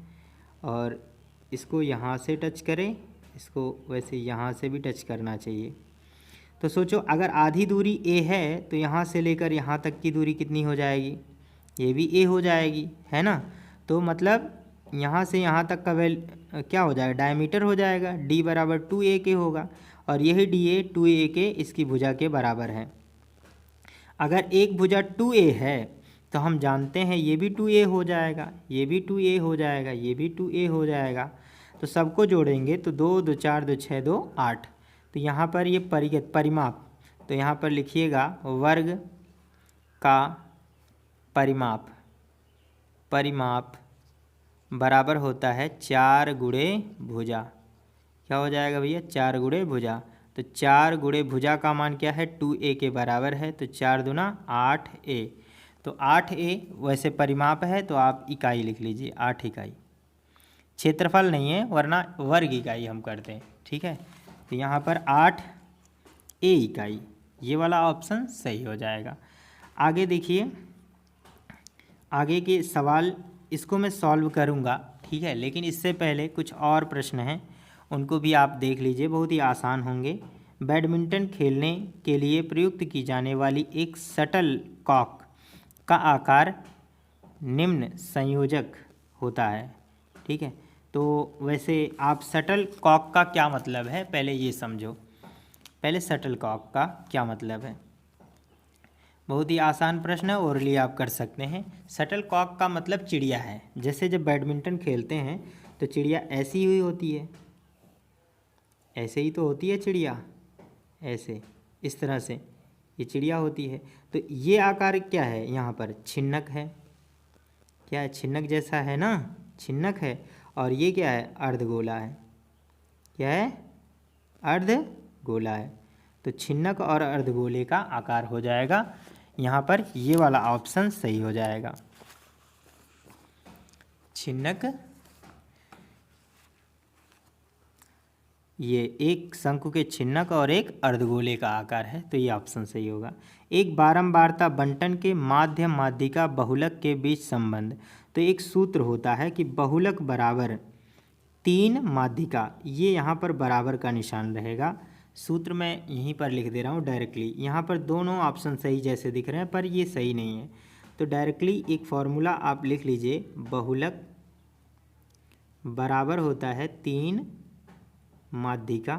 और इसको यहाँ से टच करें, इसको वैसे यहाँ से भी टच करना चाहिए। तो सोचो, अगर आधी दूरी A है तो यहाँ से लेकर यहाँ तक की दूरी कितनी हो जाएगी, ये भी A हो जाएगी, है ना। तो मतलब यहाँ से यहाँ तक का क्या हो जाएगा, डायमीटर हो जाएगा, D बराबर 2A होगा, और यही DA 2A इसकी भुजा के बराबर है। अगर एक भुजा 2A है तो हम जानते हैं ये भी 2A हो जाएगा, ये भी 2A हो जाएगा, ये भी 2A हो जाएगा। तो सबको जोड़ेंगे तो 2 2 4 2 6 2 8। तो यहाँ पर ये परिमाप, तो यहाँ पर लिखिएगा वर्ग का परिमाप बराबर होता है 4 गुणे भुजा। क्या हो जाएगा भैया, 4 गुणे भुजा। तो 4 गुणे भुजा का मान क्या है, 2A के बराबर है, तो 4 दूना 8A। तो 8A वैसे परिमाप है, तो आप इकाई लिख लीजिए, 8 इकाई। क्षेत्रफल नहीं है, वरना वर्ग इकाई हम करते हैं, ठीक है। तो यहाँ पर 8A इकाई, ये वाला ऑप्शन सही हो जाएगा। आगे देखिए, आगे के सवाल इसको मैं सॉल्व करूँगा, ठीक है, लेकिन इससे पहले कुछ और प्रश्न हैं, उनको भी आप देख लीजिए, बहुत ही आसान होंगे। बैडमिंटन खेलने के लिए प्रयुक्त की जाने वाली एक शटल कॉक का आकार निम्न संयोजक होता है, ठीक है। तो वैसे आप शटल कॉक का क्या मतलब है पहले ये समझो, पहले शटल कॉक का क्या मतलब है। बहुत ही आसान प्रश्न है, ओरली आप कर सकते हैं। शटल कॉक का मतलब चिड़िया है। जैसे जब बैडमिंटन खेलते हैं तो चिड़िया ऐसी हुई होती है, ऐसे ही तो होती है चिड़िया, ऐसे इस तरह से ये चिड़िया होती है। तो ये आकार क्या है, यहाँ पर छिन्नक है, क्या है, छिन्नक जैसा है ना, छिन्नक है। और ये क्या है, अर्धगोला है, क्या है, अर्धगोला है। तो छिन्नक और अर्धगोले का आकार हो जाएगा, यहाँ पर ये वाला ऑप्शन सही हो जाएगा। छिन्नक, ये एक शंकु के छिन्नक और एक अर्धगोले का आकार है, तो ये ऑप्शन सही होगा। एक बारंबारता बंटन के माध्य माध्यिका बहुलक के बीच संबंध। तो एक सूत्र होता है कि बहुलक बराबर 3 माध्यिका, ये यहाँ पर बराबर का निशान रहेगा। सूत्र मैं यहीं पर लिख दे रहा हूँ डायरेक्टली, यहाँ पर दोनों ऑप्शन सही जैसे दिख रहे हैं, पर ये सही नहीं है। तो डायरेक्टली एक फॉर्मूला आप लिख लीजिए, बहुलक बराबर होता है 3 माध्यिका,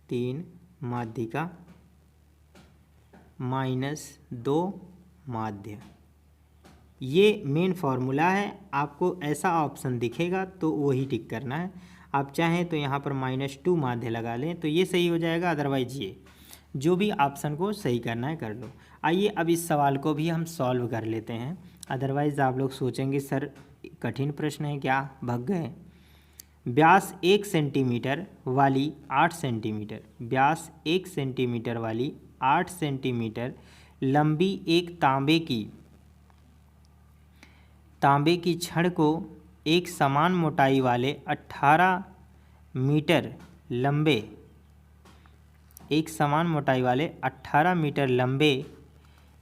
3 माध्यिका -2 माध्य, ये मेन फार्मूला है, आपको ऐसा ऑप्शन दिखेगा तो वही टिक करना है। आप चाहें तो यहाँ पर -2 माध्य लगा लें तो ये सही हो जाएगा, अदरवाइज ये जो भी ऑप्शन को सही करना है कर लो। आइए अब इस सवाल को भी हम सॉल्व कर लेते हैं, अदरवाइज़ आप लोग सोचेंगे सर कठिन प्रश्न है क्या, भग गए। व्यास 1 सेंटीमीटर वाली 8 सेंटीमीटर, व्यास 1 सेंटीमीटर वाली 8 सेंटीमीटर लंबी एक तांबे की छड़ को एक समान मोटाई वाले 18 मीटर लंबे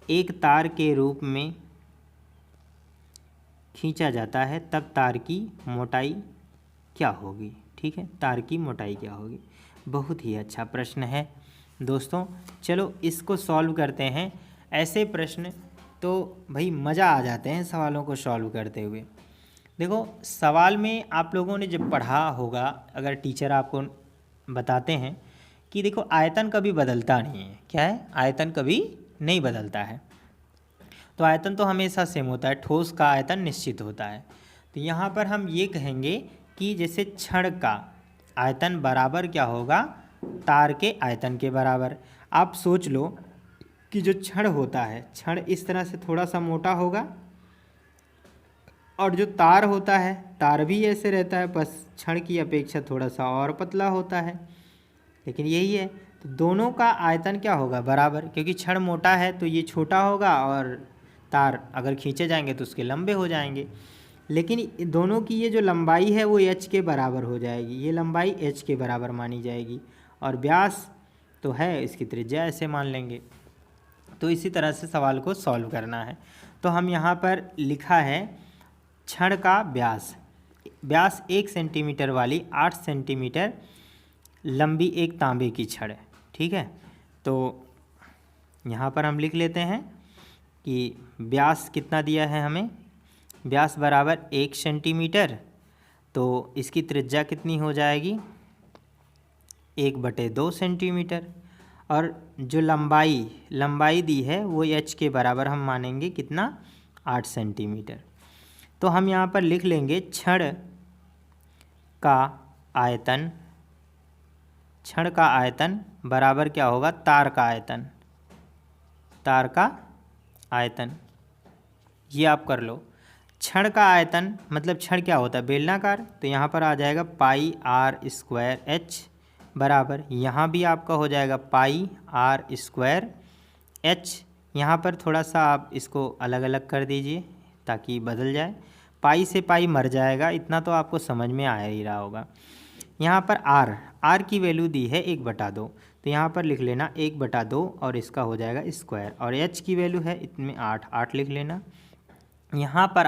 एक तार के रूप में खींचा जाता है, तब तार की मोटाई क्या होगी। ठीक है, तार की मोटाई क्या होगी। बहुत ही अच्छा प्रश्न है दोस्तों, चलो इसको सॉल्व करते हैं। ऐसे प्रश्न तो भाई मज़ा आ जाते हैं सवालों को सॉल्व करते हुए। देखो सवाल में आप लोगों ने जब पढ़ा होगा, अगर टीचर आपको बताते हैं कि देखो आयतन कभी बदलता नहीं है, क्या है, आयतन कभी नहीं बदलता है, तो आयतन तो हमेशा सेम होता है, ठोस का आयतन निश्चित होता है। तो यहाँ पर हम ये कहेंगे कि जैसे छड़ का आयतन बराबर क्या होगा, तार के आयतन के बराबर। आप सोच लो कि जो छड़ होता है, छड़ इस तरह से थोड़ा सा मोटा होगा, और जो तार होता है, तार भी ऐसे रहता है, बस छड़ की अपेक्षा थोड़ा सा और पतला होता है, लेकिन यही है। तो दोनों का आयतन क्या होगा, बराबर, क्योंकि छड़ मोटा है तो ये छोटा होगा और तार अगर खींचे जाएंगे तो उसके लंबे हो जाएंगे। लेकिन दोनों की ये जो लंबाई है वो h के बराबर हो जाएगी, ये लंबाई h के बराबर मानी जाएगी, और व्यास तो है, इसकी त्रिज्या ऐसे मान लेंगे। तो इसी तरह से सवाल को सॉल्व करना है। तो हम यहाँ पर लिखा है छड़ का व्यास 1 सेंटीमीटर वाली 8 सेंटीमीटर लंबी एक तांबे की छड़ है। ठीक है, तो यहाँ पर हम लिख लेते हैं कि व्यास कितना दिया है हमें, व्यास बराबर 1 सेंटीमीटर, तो इसकी त्रिज्या कितनी हो जाएगी, 1/2 सेंटीमीटर, और जो लंबाई दी है वो h के बराबर हम मानेंगे कितना, 8 सेंटीमीटर। तो हम यहाँ पर लिख लेंगे छड़ का आयतन बराबर क्या होगा, तार का आयतन, ये आप कर लो। छड़ का आयतन मतलब छड़ क्या होता है, बेलनाकार, तो यहाँ पर आ जाएगा πr² बराबर, यहाँ भी आपका हो जाएगा πr²h। यहाँ पर थोड़ा सा आप इसको अलग अलग कर दीजिए ताकि बदल जाए, पाई से पाई मर जाएगा, इतना तो आपको समझ में आ ही रहा होगा। यहाँ पर r की वैल्यू दी है 1/2, तो यहाँ पर लिख लेना 1/2 और इसका हो जाएगा स्क्वायर, और h की वैल्यू है इतने 8 लिख लेना। यहाँ पर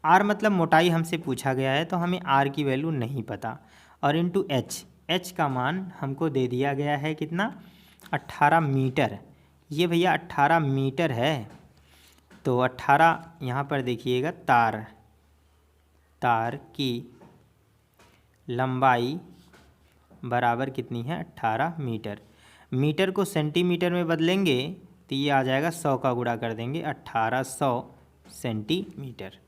r मतलब मोटाई हमसे पूछा गया है, तो हमें r की वैल्यू नहीं पता, और इंटू h का मान हमको दे दिया गया है कितना, 18 मीटर। ये भैया 18 मीटर है, तो 18 यहाँ पर देखिएगा, तार की लंबाई बराबर कितनी है, 18 मीटर। मीटर को सेंटीमीटर में बदलेंगे तो ये आ जाएगा 100 का गुणा कर देंगे, 1800 सेंटीमीटर।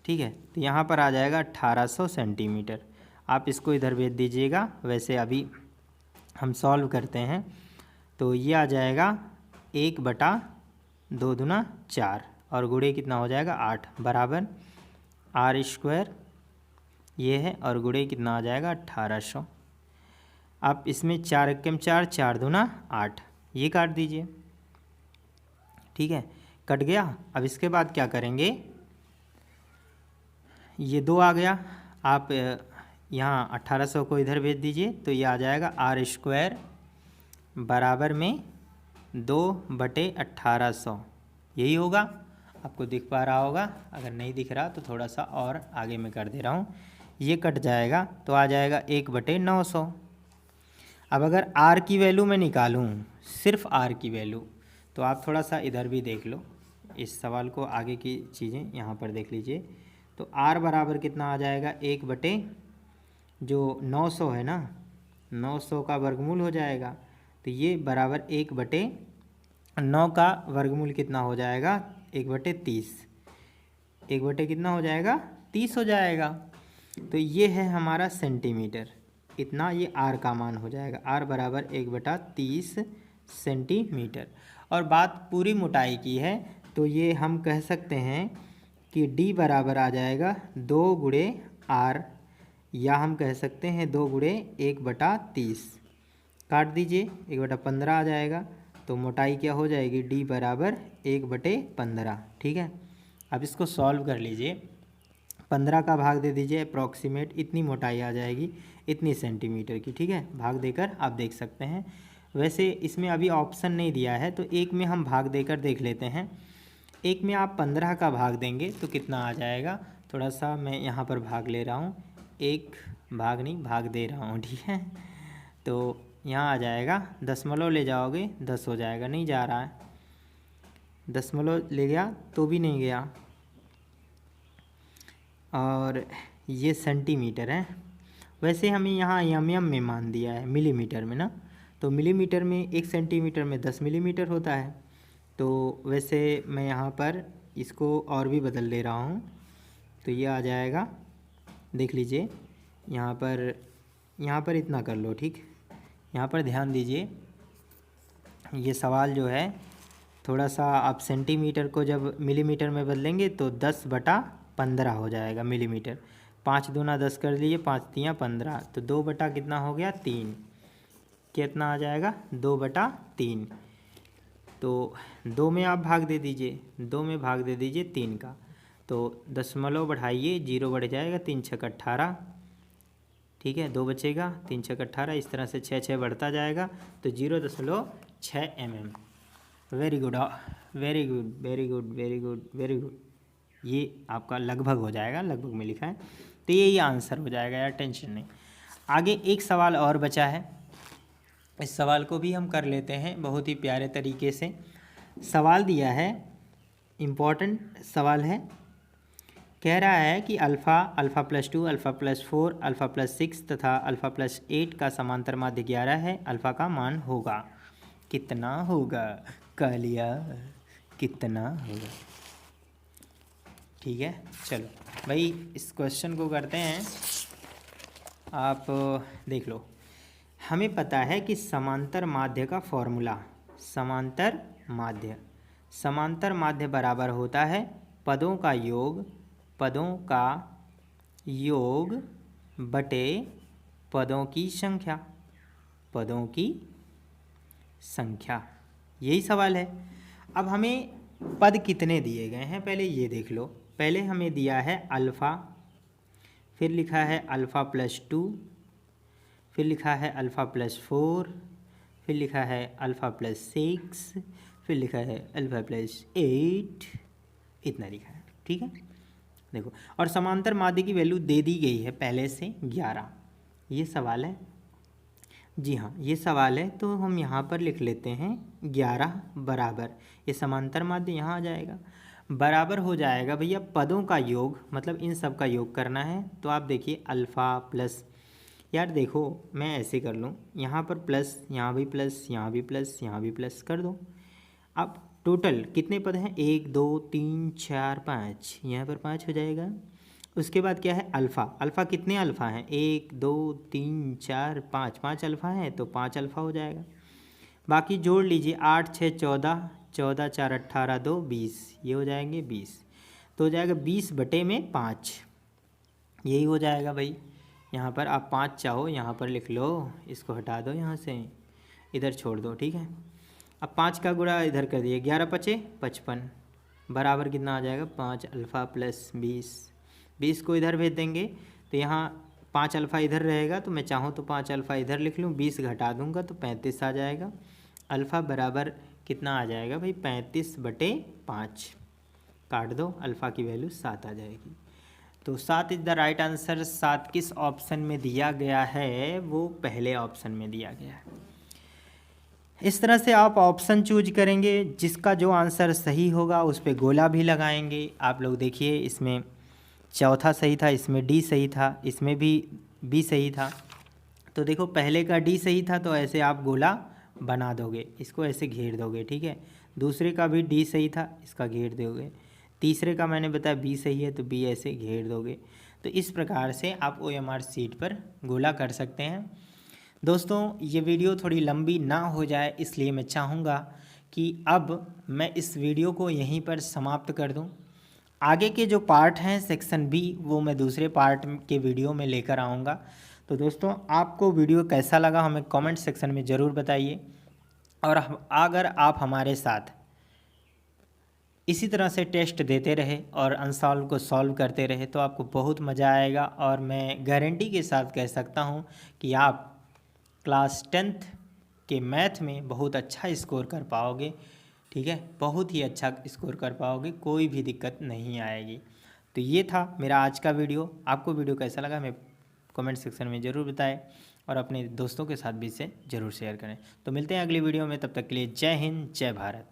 ठीक है, तो यहाँ पर आ जाएगा 1800 सेंटीमीटर। आप इसको इधर भेज दीजिएगा, वैसे अभी हम सॉल्व करते हैं। तो ये आ जाएगा 1/2 दूना 4, और गुणे कितना हो जाएगा 8, बराबर r² ये है, और गुणे कितना आ जाएगा 1800। आप इसमें 4 एकम 4, 4 दूना 8, ये काट दीजिए। ठीक है, कट गया। अब इसके बाद क्या करेंगे, ये 2 आ गया, आप यहाँ 1800 को इधर भेज दीजिए, तो ये आ जाएगा r² बराबर में 2/1800, यही होगा। आपको दिख पा रहा होगा, अगर नहीं दिख रहा तो थोड़ा सा और आगे में कर दे रहा हूँ, ये कट जाएगा तो आ जाएगा 1/900। अब अगर r की वैल्यू मैं निकालूँ, सिर्फ r की वैल्यू, तो आप थोड़ा सा इधर भी देख लो, इस सवाल को आगे की चीज़ें यहाँ पर देख लीजिए। तो r बराबर कितना आ जाएगा, 900 है ना, 900 का वर्गमूल हो जाएगा, तो ये बराबर 1/9 का वर्गमूल कितना हो जाएगा, 1/30। एक बटे कितना हो जाएगा, 30 हो जाएगा। तो ये है हमारा सेंटीमीटर, इतना ये आर का मान हो जाएगा, आर बराबर 1/30 सेंटीमीटर। और बात पूरी मोटाई की है तो ये हम कह सकते हैं कि डी बराबर आ जाएगा 2 गुणे आर, या हम कह सकते हैं 2 गुणे 1/30। काट दीजिए, 1/15 आ जाएगा। तो मोटाई क्या हो जाएगी, डी बराबर 1/15। ठीक है, अब इसको सॉल्व कर लीजिए, 15 का भाग दे दीजिए, अप्रॉक्सीमेट इतनी मोटाई आ जाएगी, इतनी सेंटीमीटर की। ठीक है, भाग देकर आप देख सकते हैं। वैसे इसमें अभी ऑप्शन नहीं दिया है तो एक में हम भाग देकर देख लेते हैं। एक में आप 15 का भाग देंगे तो कितना आ जाएगा, थोड़ा सा मैं यहाँ पर भाग ले रहा हूँ, एक भाग नहीं भाग दे रहा हूँ। ठीक है, तो यहाँ आ जाएगा, दशमलव ले जाओगे 10 हो जाएगा, नहीं जा रहा है, दशमलव ले गया तो भी नहीं गया। और ये सेंटीमीटर है, वैसे हमें यहाँ एम में मान दिया है, मिलीमीटर में ना, तो मिलीमीटर में 1 सेंटीमीटर में 10 मिलीमीटर होता है। तो वैसे मैं यहाँ पर इसको और भी बदल ले रहा हूँ, तो ये आ जाएगा, देख लीजिए यहाँ पर इतना कर लो। ठीक, यहाँ पर ध्यान दीजिए, ये सवाल जो है थोड़ा सा आप सेंटीमीटर को जब मिलीमीटर में बदलेंगे तो 10/15 हो जाएगा मिलीमीटर। 5 दूना 10 कर लीजिए, 5 तियाँ 15, तो 2 बटा कितना हो गया, 3। कितना आ जाएगा, 2/3। तो 2 में आप भाग दे दीजिए, 2 में भाग दे दीजिए 3 का, तो दशमलव बढ़ाइए, 0 बढ़ जाएगा, 3 छक 18। ठीक है, 2 बचेगा, 3 छक 18, इस तरह से 6 बढ़ता जाएगा, तो 0.6 mm। Very good, very good, very good, very good, very good. ये आपका लगभग हो जाएगा, लगभग में लिखा है, तो ये आंसर हो जाएगा यार, टेंशन नहीं। आगे एक सवाल और बचा है, इस सवाल को भी हम कर लेते हैं बहुत ही प्यारे तरीके से। सवाल दिया है, इम्पॉर्टेंट सवाल है, कह रहा है कि अल्फ़ा, अल्फ़ा+2, अल्फ़ा+4, अल्फ़ा+6 तथा अल्फ़ा+8 का समांतर माध्य 11 है, अल्फ़ा का मान होगा, कितना होगा, कह लिया, कितना होगा। ठीक है, चलो भाई इस क्वेश्चन को करते हैं, आप देख लो। हमें पता है कि समांतर माध्य का फॉर्मूला, समांतर माध्य बराबर होता है पदों का योग बटे पदों की संख्या, यही सवाल है। अब हमें पद कितने दिए गए हैं पहले ये देख लो। पहले हमें दिया है अल्फ़ा, फिर लिखा है अल्फ़ा+2, फिर लिखा है अल्फ़ा+4, फिर लिखा है अल्फ़ा+6, फिर लिखा है अल्फ़ा+8, इतना लिखा है। ठीक है, देखो, और समांतर माध्य की वैल्यू दे दी गई है पहले से 11। ये सवाल है, जी हाँ ये सवाल है, तो हम यहाँ पर लिख लेते हैं 11 बराबर, ये समांतर माध्य यहाँ आ जाएगा, बराबर हो जाएगा भैया पदों का योग, मतलब इन सब का योग करना है। तो आप देखिए अल्फ़ा प्लस, यार देखो मैं ऐसे कर लूँ, यहाँ पर प्लस, यहाँ भी प्लस, यहाँ भी प्लस, यहाँ भी प्लस कर दो। अब टोटल कितने पद हैं, 1 2 3 4 5, यहाँ पर 5 हो जाएगा। उसके बाद क्या है अल्फ़ा, अल्फ़ा कितने अल्फ़ा हैं, 1 2 3 4 5, 5 अल्फ़ा हैं तो 5 अल्फ़ा हो जाएगा। बाकी जोड़ लीजिए, 8 6 14, 14 4 18 2 20, ये हो जाएंगे 20, तो हो जाएगा 20/5, यही हो जाएगा भाई। यहाँ पर आप 5 चाहो यहाँ पर लिख लो, इसको हटा दो यहाँ से, इधर छोड़ दो। ठीक है, अब 5 का गुणा इधर कर दिए, 11 5 55 बराबर कितना आ जाएगा, 5 अल्फ़ा प्लस 20, 20 को इधर भेज देंगे तो यहाँ 5 अल्फ़ा इधर रहेगा, तो मैं चाहूँ तो 5 अल्फ़ा इधर लिख लूँ, 20 घटा दूँगा तो 35 आ जाएगा। अल्फ़ा बराबर कितना आ जाएगा भाई, 35/5, काट दो, अल्फ़ा की वैल्यू 7 आ जाएगी। तो 7 इज़ द राइट आंसर। 7 किस ऑप्शन में दिया गया है, वो पहले ऑप्शन में दिया गया है। इस तरह से आप ऑप्शन चूज करेंगे, जिसका जो आंसर सही होगा उस पर गोला भी लगाएंगे। आप लोग देखिए, इसमें चौथा सही था, इसमें डी सही था, इसमें भी बी सही था। तो देखो पहले का डी सही था तो ऐसे आप गोला बना दोगे, इसको ऐसे घेर दोगे। ठीक है, दूसरे का भी डी सही था, इसका घेर दोगे। तीसरे का मैंने बताया बी सही है तो बी ऐसे घेर दोगे। तो इस प्रकार से आप OMR शीट पर गोला कर सकते हैं। दोस्तों ये वीडियो थोड़ी लंबी ना हो जाए इसलिए मैं चाहूँगा कि अब मैं इस वीडियो को यहीं पर समाप्त कर दूं। आगे के जो पार्ट हैं सेक्शन बी वो मैं दूसरे पार्ट के वीडियो में लेकर आऊँगा। तो दोस्तों आपको वीडियो कैसा लगा हमें कमेंट सेक्शन में ज़रूर बताइए। और अगर आप हमारे साथ इसी तरह से टेस्ट देते रहे और अनसॉल्व को सॉल्व करते रहे तो आपको बहुत मज़ा आएगा। और मैं गारंटी के साथ कह सकता हूँ कि आप क्लास 10th के मैथ में बहुत अच्छा स्कोर कर पाओगे। ठीक है, बहुत ही अच्छा स्कोर कर पाओगे, कोई भी दिक्कत नहीं आएगी। तो ये था मेरा आज का वीडियो। आपको वीडियो कैसा लगा हमें कमेंट सेक्शन में ज़रूर बताएं और अपने दोस्तों के साथ भी इसे ज़रूर शेयर करें। तो मिलते हैं अगली वीडियो में, तब तक के लिए जय हिंद जय भारत।